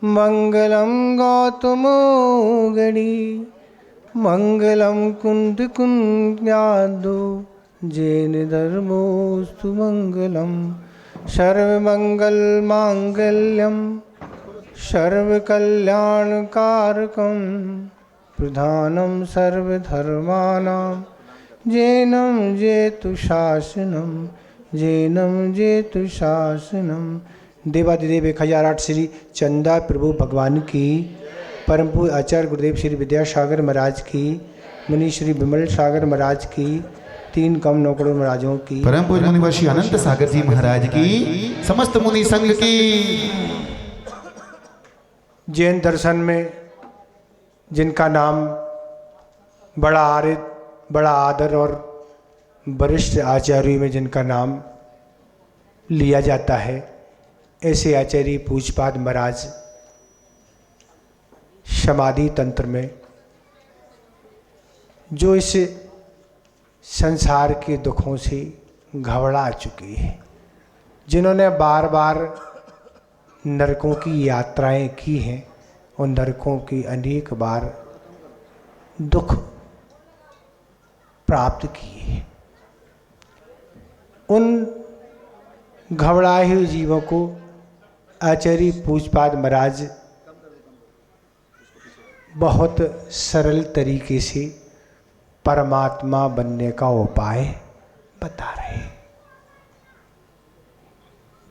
मंगलम गौतमोगणी मंगलम कुंद कुंद्यादो जैन धर्मोस्तु मंगलम सर्वमंगल मांगल्यम सर्वकल्याणकारकम प्रधानम सर्वधर्माणां जैनम जेतु शासनम जैनम जेतु शासनम। देवादिदेव 1008 श्री चंदा प्रभु भगवान की, परम पूज्य आचार्य गुरुदेव श्री विद्यासागर महाराज की, मुनि श्री विमल सागर महाराज की, 3 कम नौकड़ों महाराजों की, परम पूज्य मुनिवर्षी अनंत सागर जी महाराज की, समस्त मुनि संघ की। जैन दर्शन में जिनका नाम बड़ा आदर और वरिष्ठ आचार्यों में जिनका नाम लिया जाता है, ऐसे आचार्य पूज्यपाद महाराज समाधि तंत्र में जो इस संसार के दुखों से घबरा चुके हैं, जिन्होंने बार बार नरकों की यात्राएं की हैं और नरकों की अनेक बार दुख प्राप्त किए हैं, उन घबराए हुए जीवों को आचार्य पूज्यपाद महाराज बहुत सरल तरीके से परमात्मा बनने का उपाय बता रहे हैं।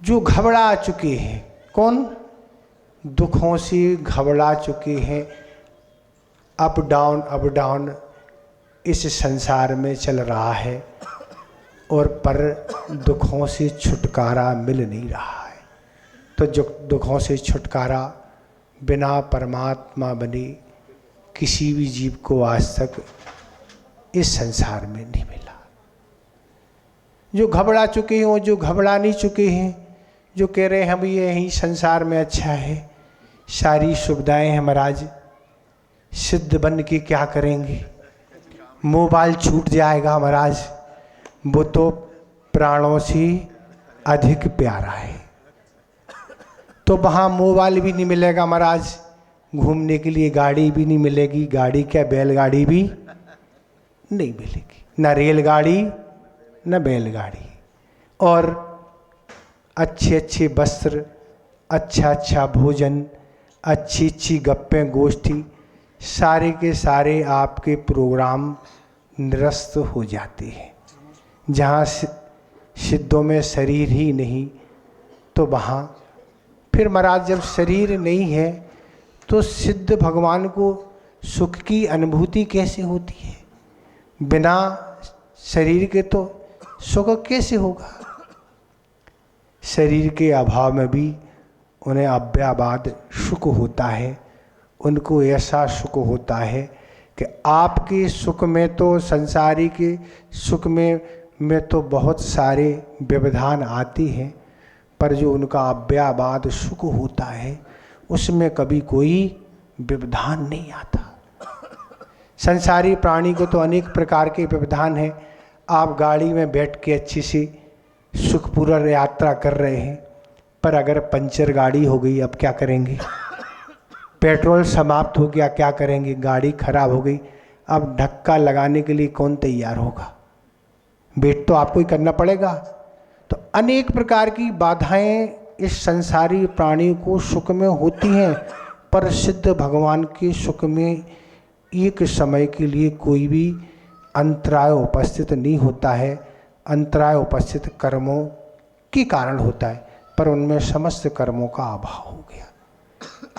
जो घबरा चुके हैं, कौन? दुखों से घबरा चुके हैं, अप डाउन इस संसार में चल रहा है और पर दुखों से छुटकारा मिल नहीं रहा है। तो जो दुखों से छुटकारा बिना परमात्मा बने किसी भी जीव को आज तक इस संसार में नहीं मिला। जो घबरा चुके हैं, वो जो घबरा नहीं चुके हैं, जो कह रहे हैं हम यही संसार में अच्छा है, सारी सुविधाएं हैं महाराज, सिद्ध बन के क्या करेंगे, मोबाइल छूट जाएगा महाराज, वो तो प्राणों से अधिक प्यारा है, तो वहाँ मोबाइल भी नहीं मिलेगा महाराज, घूमने के लिए गाड़ी भी नहीं मिलेगी, गाड़ी क्या बैलगाड़ी भी नहीं मिलेगी, न रेलगाड़ी न बैलगाड़ी, और अच्छे अच्छे वस्त्र, अच्छा भोजन, अच्छी गप्पें गोष्ठी, सारे के सारे आपके प्रोग्राम निरस्त हो जाते हैं। जहाँ सिद्धों में शरीर ही नहीं, तो वहाँ फिर महाराज जब शरीर नहीं है तो सिद्ध भगवान को सुख की अनुभूति कैसे होती है? बिना शरीर के तो सुख कैसे होगा? शरीर के अभाव में भी उन्हें अव्ययवाद सुख होता है, उनको ऐसा सुख होता है कि आपके सुख में तो, संसारी के सुख में तो बहुत सारे व्यवधान आते हैं, पर जो उनका अव्ययवाद सुख होता है उसमें कभी कोई व्यवधान नहीं आता। संसारी प्राणी को तो अनेक प्रकार के व्यवधान हैं। आप गाड़ी में बैठ के अच्छी सी सुखपूर्वक यात्रा कर रहे हैं, पर अगर पंचर गाड़ी हो गई, अब क्या करेंगे? पेट्रोल समाप्त हो गया, क्या करेंगे? गाड़ी खराब हो गई, अब धक्का लगाने के लिए कौन तैयार होगा? वेट तो आपको ही करना पड़ेगा। तो अनेक प्रकार की बाधाएं इस संसारी प्राणी को सुख में होती हैं, पर सिद्ध भगवान के सुख में एक समय के लिए कोई भी अंतराय उपस्थित नहीं होता है। अंतराय उपस्थित कर्मों के कारण होता है, पर उनमें समस्त कर्मों का अभाव हो गया।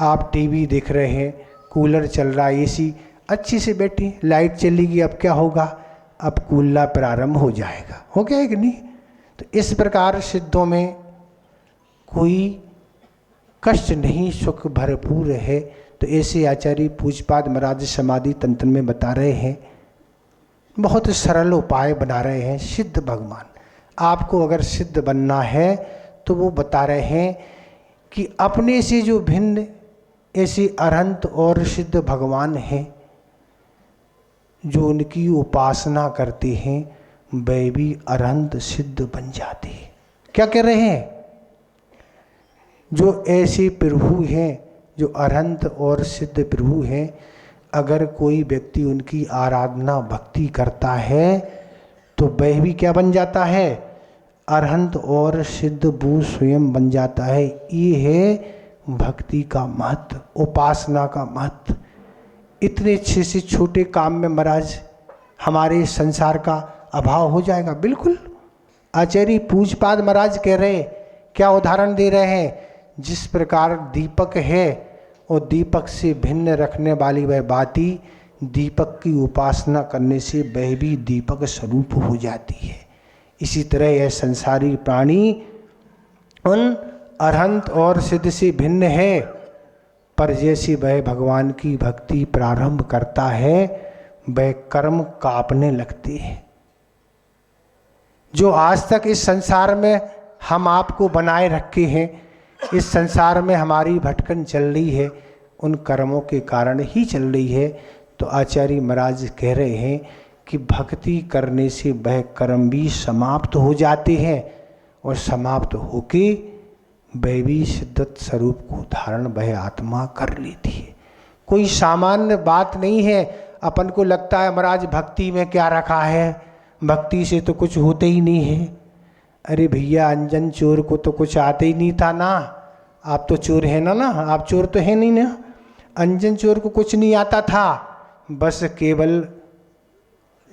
आप टीवी देख रहे हैं, कूलर चल रहा है, एसी अच्छी से बैठी, लाइट चलेगी, अब क्या होगा? अब कूलना प्रारंभ हो जाएगा, हो गया है कि नहीं? तो इस प्रकार सिद्धों में कोई कष्ट नहीं, सुख भरपूर है। तो ऐसे आचार्य पूज्यपाद महाराज समाधि तंत्र में बता रहे हैं, बहुत सरल उपाय बना रहे हैं। सिद्ध भगवान, आपको अगर सिद्ध बनना है तो वो बता रहे हैं कि अपने से जो भिन्न ऐसे अनंत और सिद्ध भगवान हैं, जो उनकी उपासना करते हैं, वे भी अनंत सिद्ध बन जाते हैं। क्या कह रहे हैं? जो ऐसे प्रभु हैं जो अनंत और सिद्ध प्रभु हैं, अगर कोई व्यक्ति उनकी आराधना भक्ति करता है तो वह भी क्या बन जाता है? अरहंत और सिद्ध वो स्वयं बन जाता है। ये है भक्ति का महत्व, उपासना का महत्व। इतने अच्छे से छोटे काम में महाराज हमारे संसार का अभाव हो जाएगा। बिल्कुल आचार्य पूजपाद महाराज कह रहे, क्या उदाहरण दे रहे हैं? जिस प्रकार दीपक है और दीपक से भिन्न रखने वाली वह बाती, दीपक की उपासना करने से वह भी दीपक स्वरूप हो जाती है। इसी तरह यह संसारी प्राणी उन अरहंत और सिद्ध से भिन्न है, पर जैसे वह भगवान की भक्ति प्रारंभ करता है वह कर्म कांपने लगते हैं। जो आज तक इस संसार में हम आपको बनाए रखे हैं, इस संसार में हमारी भटकन चल रही है, उन कर्मों के कारण ही चल रही है। तो आचार्य महाराज कह रहे हैं कि भक्ति करने से वह कर्म भी समाप्त हो जाते हैं और समाप्त होके वह भी सिद्धत स्वरूप को धारण वह आत्मा कर लेती है। कोई सामान्य बात नहीं है। अपन को लगता है महाराज भक्ति में क्या रखा है, भक्ति से तो कुछ होते ही नहीं है। अरे भैया, अंजन चोर को तो कुछ आते ही नहीं था ना। आप तो चोर है ना, आप चोर तो है नहीं ना। अंजन चोर को कुछ नहीं आता था, बस केवल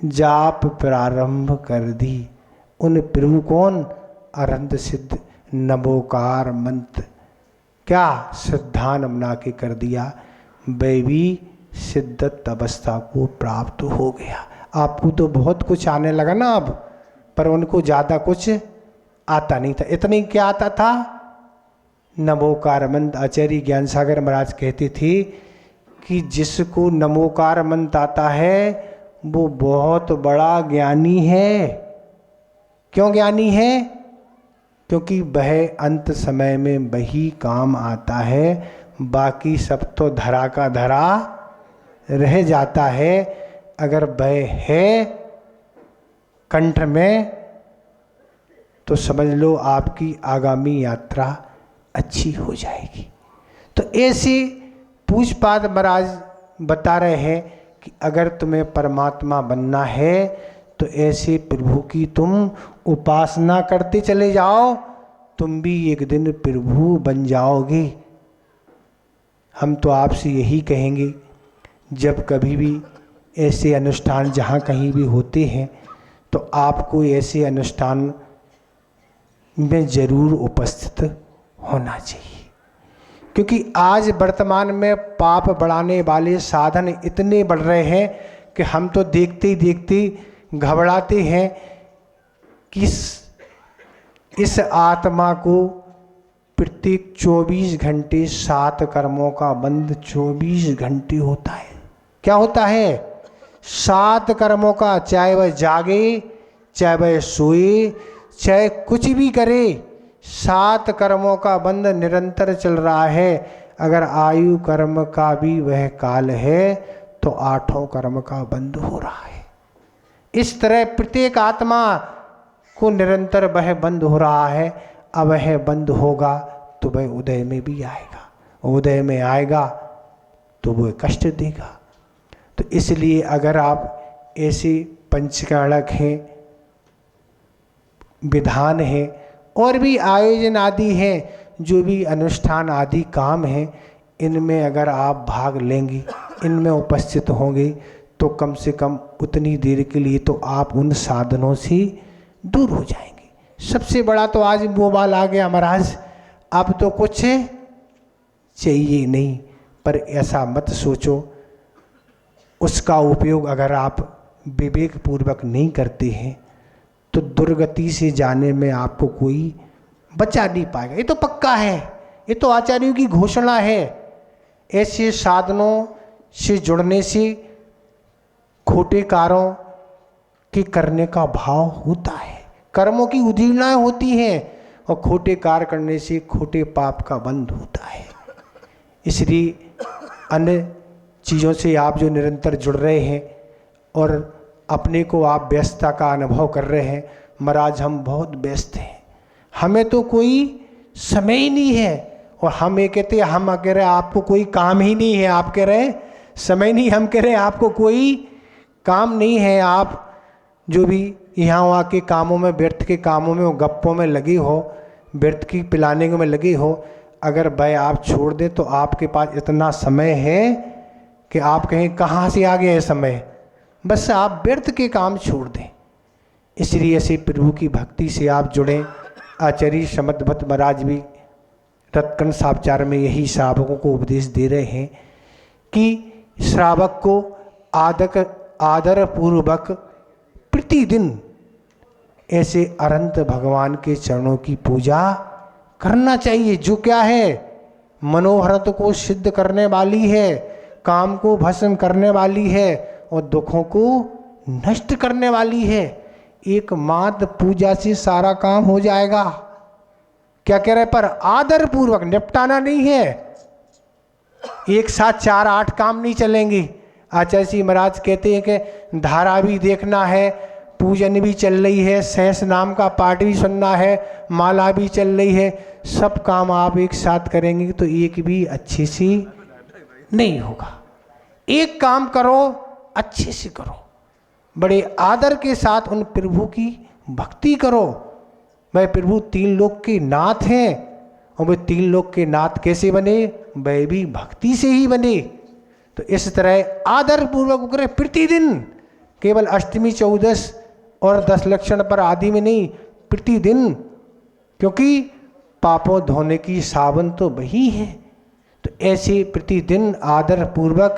जाप प्रारंभ कर दी। उन प्रभु कौन? अरहंत सिद्ध नमोकार मंत्र क्या श्रद्धान बना के कर दिया, वह भी सिद्धत अवस्था को प्राप्त हो गया। आपको तो बहुत कुछ आने लगा ना अब, पर उनको ज़्यादा कुछ आता नहीं था। इतने क्या आता था? नमोकार मंत्र। आचार्य ज्ञान सागर महाराज कहते थे कि जिसको नमोकार मंत्र आता है वो बहुत बड़ा ज्ञानी है। क्यों ज्ञानी है? क्योंकि वह अंत समय में वही काम आता है, बाकी सब तो धरा का धरा रह जाता है। अगर वह है कंठ में तो समझ लो आपकी आगामी यात्रा अच्छी हो जाएगी। तो ऐसे पूजपाद महाराज बता रहे हैं कि अगर तुम्हें परमात्मा बनना है तो ऐसे प्रभु की तुम उपासना करते चले जाओ, तुम भी एक दिन प्रभु बन जाओगे। हम तो आपसे यही कहेंगे, जब कभी भी ऐसे अनुष्ठान जहाँ कहीं भी होते हैं तो आपको ऐसे अनुष्ठान में ज़रूर उपस्थित होना चाहिए। क्योंकि आज वर्तमान में पाप बढ़ाने वाले साधन इतने बढ़ रहे हैं कि हम तो देखते ही देखते घबराते हैं कि इस आत्मा को प्रत्येक 24 घंटे 7 कर्मों का बंध 24 घंटे होता है। क्या होता है? 7 कर्मों का, चाहे वह जागे, चाहे वह सोए, चाहे कुछ भी करे, 7 कर्मों का बंध निरंतर चल रहा है। अगर आयु कर्म का भी वह काल है तो 8 कर्म का बंध हो रहा है। इस तरह प्रत्येक आत्मा को निरंतर वह बंद हो रहा है। अब वह बंद होगा तो वह उदय में भी आएगा, उदय में आएगा तो वह कष्ट देगा। तो इसलिए अगर आप ऐसे पंचकाणक हैं, विधान है और भी आयोजन आदि हैं, जो भी अनुष्ठान आदि काम हैं, इनमें अगर आप भाग लेंगे, इनमें उपस्थित होंगे तो कम से कम उतनी देर के लिए तो आप उन साधनों से दूर हो जाएंगे। सबसे बड़ा तो आज मोबाइल आ गया महाराज, अब तो कुछ चाहिए नहीं। पर ऐसा मत सोचो, उसका उपयोग अगर आप विवेक पूर्वक नहीं करते हैं तो दुर्गति से जाने में आपको कोई बचा नहीं पाएगा। ये तो पक्का है, ये तो आचार्यों की घोषणा है। ऐसे साधनों से जुड़ने से खोटे कार्यों के करने का भाव होता है, कर्मों की उधीड़नाएं होती हैं और खोटे कार्य करने से खोटे पाप का बंध होता है। इसलिए अन्य चीज़ों से आप जो निरंतर जुड़ रहे हैं और अपने को आप व्यस्तता का अनुभव कर रहे हैं, महाराज हम बहुत व्यस्त हैं, हमें तो कोई समय ही नहीं है, और हम ये कहते हैं, हम कह रहे आपको कोई काम ही नहीं है, आप कह रहे समय नहीं, हम कह रहे आपको कोई काम नहीं है, आप जो भी यहाँ वहाँ के कामों में, व्यर्थ के कामों में, गप्पों में लगी हो, व्यर्थ की पिलाने में लगी हो, अगर भाई आप छोड़ दें तो आपके पास इतना समय है कि आप कहें कहाँ से आ गया है समय, बस आप व्यर्थ के काम छोड़ दें। इसलिए ऐसे प्रभु की भक्ति से आप जुड़ें। आचार्य समदभट्ट महाराज भी रत्कन सापचार में यही श्रावकों को उपदेश दे रहे हैं कि श्रावक को आदर पूर्वक प्रतिदिन ऐसे अनंत भगवान के चरणों की पूजा करना चाहिए, जो क्या है मनोहरत को सिद्ध करने वाली है, काम को भस्म करने वाली है और दुखों को नष्ट करने वाली है। एकमात्र पूजा से सारा काम हो जाएगा। क्या कह रहे, पर आदर पूर्वक निपटाना नहीं है, एक साथ 4-8 काम नहीं चलेंगे। आचार्य जी महाराज कहते हैं कि धारा भी देखना है, पूजन भी चल रही है, सहस नाम का पाठ भी सुनना है, माला भी चल रही है, सब काम आप एक साथ करेंगे तो एक भी अच्छे से नहीं होगा। एक काम करो, अच्छे से करो, बड़े आदर के साथ उन प्रभु की भक्ति करो। वह प्रभु 3 लोक के नाथ हैं और वे 3 लोक के नाथ कैसे बने, वह भी भक्ति से ही बने। तो इस तरह आदर पूर्वक करें प्रतिदिन, केवल अष्टमी 14 और 10 लक्षण पर आदि में नहीं, प्रतिदिन, क्योंकि पापों धोने की साबुन तो वही है। तो ऐसे प्रतिदिन आदर पूर्वक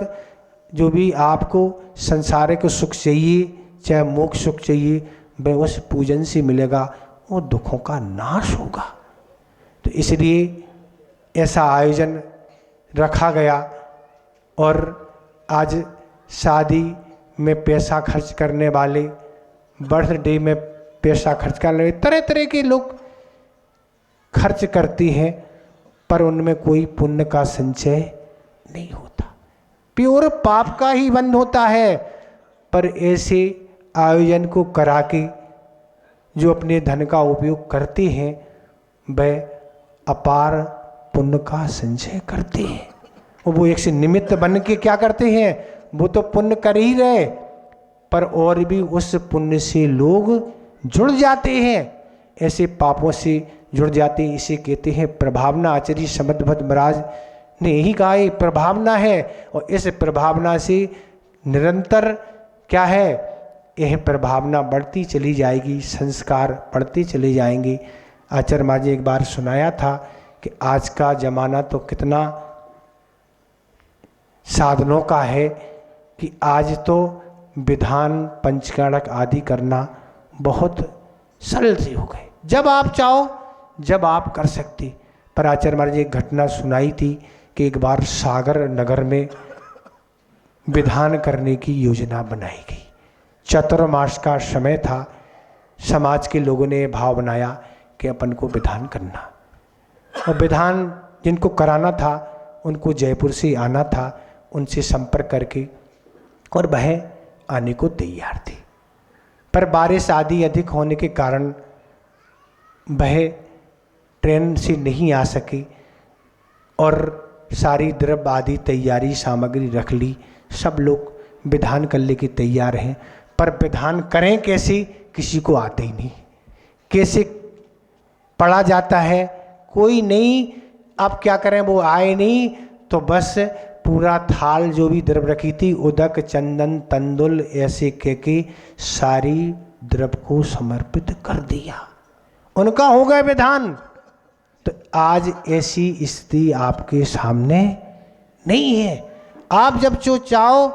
जो भी आपको संसारिक सुख चाहिए, चाहे मोक्ष सुख चाहिए, वह उस पूजन से मिलेगा, वो दुखों का नाश होगा। तो इसलिए ऐसा आयोजन रखा गया। और आज शादी में पैसा खर्च करने वाले, बर्थडे में पैसा खर्च करने वाले, तरह तरह के लोग खर्च करते हैं, पर उनमें कोई पुण्य का संचय नहीं होता, प्योर पाप का ही बंद होता है। पर ऐसे आयोजन को करा के जो अपने धन का उपयोग करते हैं, वह अपार पुण्य का संचय करते हैं। और वो एक से निमित्त बन के क्या करते हैं, वो तो पुण्य कर ही रहे, पर और भी उस पुण्य से लोग जुड़ जाते हैं, ऐसे पापों से जुड़ जाते हैं। इसे कहते हैं प्रभावना। आचार्य समदभट्ट महाराज ने यही कहा, ये प्रभावना है, और इस प्रभावना से निरंतर क्या है, यह प्रभावना बढ़ती चली जाएगी, संस्कार बढ़ते चले जाएंगे। आचार्य महाराज जी एक बार सुनाया था कि आज का जमाना तो कितना साधनों का है कि आज तो विधान पंचकाणक आदि करना बहुत सरल से हो गए, जब आप चाहो जब आप कर सकते। पर आचार्य महाराज जी एक घटना सुनाई थी कि एक बार सागर नगर में विधान करने की योजना बनाई गई। चतुर्मास का समय था, समाज के लोगों ने भाव बनाया कि अपन को विधान करना, और विधान जिनको कराना था उनको जयपुर से आना था, उनसे संपर्क करके, और वह आने को तैयार थी। पर बारिश आदि अधिक होने के कारण वह ट्रेन से नहीं आ सकी, और सारी द्रव्य आदि तैयारी सामग्री रख ली, सब लोग विधान करने के तैयार हैं, पर विधान करें कैसे, किसी को आता ही नहीं, कैसे पढ़ा जाता है, कोई नहीं। अब क्या करें, वो आए नहीं, तो बस पूरा थाल जो भी द्रव्य रखी थी, उदक चंदन तंदुल ऐसे कह के सारी द्रव्य को समर्पित कर दिया, उनका हो गया विधान। तो आज ऐसी स्थिति आपके सामने नहीं है। आप जब जो चाहो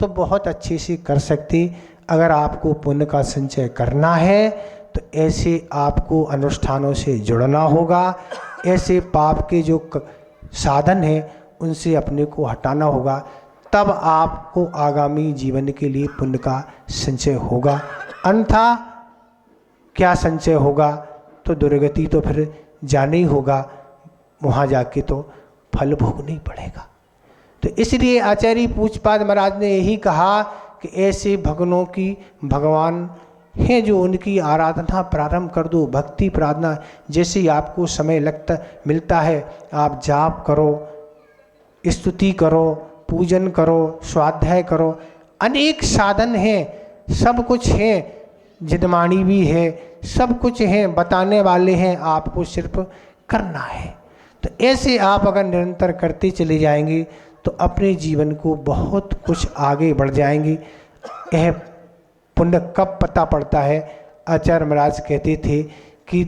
तो बहुत अच्छे से कर सकते। अगर आपको पुण्य का संचय करना है तो ऐसे आपको अनुष्ठानों से जुड़ना होगा, ऐसे पाप के जो साधन हैं उनसे अपने को हटाना होगा, तब आपको आगामी जीवन के लिए पुण्य का संचय होगा। अन्यथा क्या संचय होगा, तो दुर्गति तो फिर जाना ही होगा, वहाँ जाके तो फल भोगना ही पड़ेगा। तो इसलिए आचार्य पूज्यपाद महाराज ने यही कहा कि ऐसे भगवानों की भगवान हैं जो उनकी आराधना प्रारंभ कर दो। भक्ति प्रार्थना जैसे ही आपको समय मिलता है आप जाप करो, स्तुति करो, पूजन करो, स्वाध्याय करो। अनेक साधन हैं, सब कुछ है, जितवाणी भी है, सब कुछ है, बताने वाले हैं, आपको सिर्फ करना है। तो ऐसे आप अगर निरंतर करते चले जाएंगे तो अपने जीवन को बहुत कुछ आगे बढ़ जाएंगे। यह पुण्य कब पता पड़ता है? आचार्य महाराज कहते थे कि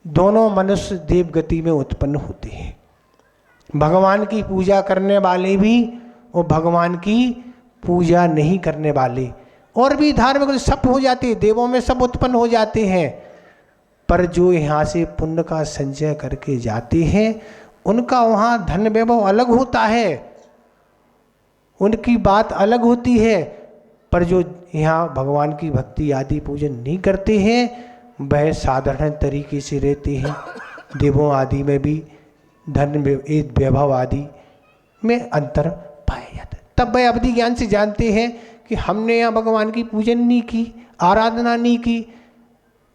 दोनों मनुष्य देव गति में उत्पन्न होते हैं। भगवान की पूजा करने वाले भी और भगवान की पूजा नहीं करने वाले और भी धार्मिक सब हो जाते हैं, देवों में सब उत्पन्न हो जाते हैं। पर जो यहाँ से पुण्य का संचय करके जाते हैं उनका वहाँ धन वैभव अलग होता है, उनकी बात अलग होती है। पर जो यहाँ भगवान की भक्ति आदि पूजन नहीं करते हैं वह साधारण तरीके से रहते हैं। देवों आदि में भी धन वैभव आदि में अंतर पाया जाता है। तब वह अवधि ज्ञान से जानते हैं कि हमने यहाँ भगवान की पूजन नहीं की, आराधना नहीं की,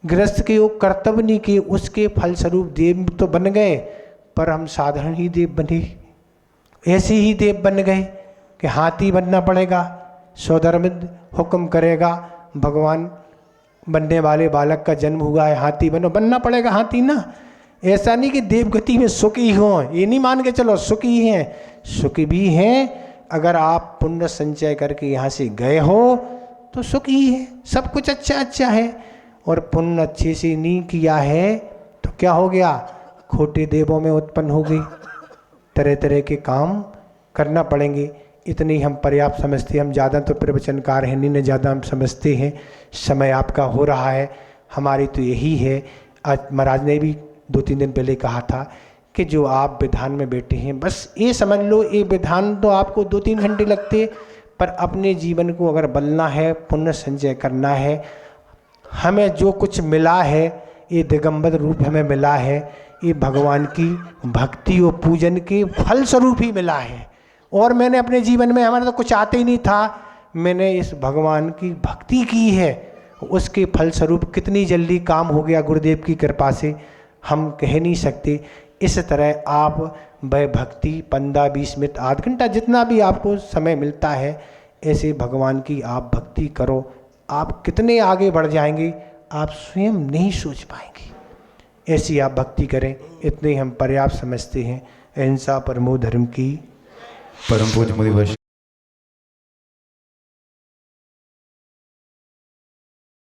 गृहस्थ के योग कर्तव्य नहीं किए, उसके फलस्वरूप देव तो बन गए पर हम साधारण ही देव बने। ऐसे ही देव बन गए कि हाथी बनना पड़ेगा, स्वधर्मिद हुक्म करेगा, भगवान बनने वाले बालक का जन्म हुआ है, हाथी बनना पड़ेगा हाथी ना। ऐसा नहीं कि देवगति में सुखी हों, ये नहीं मान के चलो सुखी हैं, सुखी भी हैं। अगर आप पुण्य संचय करके यहाँ से गए हो तो सुखी है, सब कुछ अच्छा है। और पुण्य अच्छे से नहीं किया है तो क्या हो गया? खोटे देवों में उत्पन्न हो गई, तरह तरह के काम करना पड़ेंगे। इतने ही हम पर्याप्त समझते हैं। हम ज़्यादा तो प्रवचनकार हैं नहीं, न ज़्यादा हम समझते हैं। समय आपका हो रहा है, हमारी तो यही है। आज महाराज ने भी 2-3 दिन पहले कहा था कि जो आप विधान में बैठे हैं बस ये समझ लो, ये विधान तो आपको 2-3 घंटे लगते, पर अपने जीवन को अगर बदलना है, पुण्य संचय करना है, हमें जो कुछ मिला है ये दिगंबर रूप हमें मिला है, ये भगवान की भक्ति और पूजन के फल स्वरूप ही मिला है। और मैंने अपने जीवन में, हमारा तो कुछ आते ही नहीं था, मैंने इस भगवान की भक्ति की है, उसके फल स्वरूप कितनी जल्दी काम हो गया गुरुदेव की कृपा से, हम कह नहीं सकते। इस तरह आप वह भक्ति 15-20 मिनट, आध घंटा, जितना भी आपको समय मिलता है, ऐसे भगवान की आप भक्ति करो। आप कितने आगे बढ़ जाएंगे आप स्वयं नहीं सोच पाएंगे। ऐसी आप भक्ति करें, इतने हम पर्याप्त समझते हैं। अहिंसा परमो धर्म की। परम पूज्य मुनि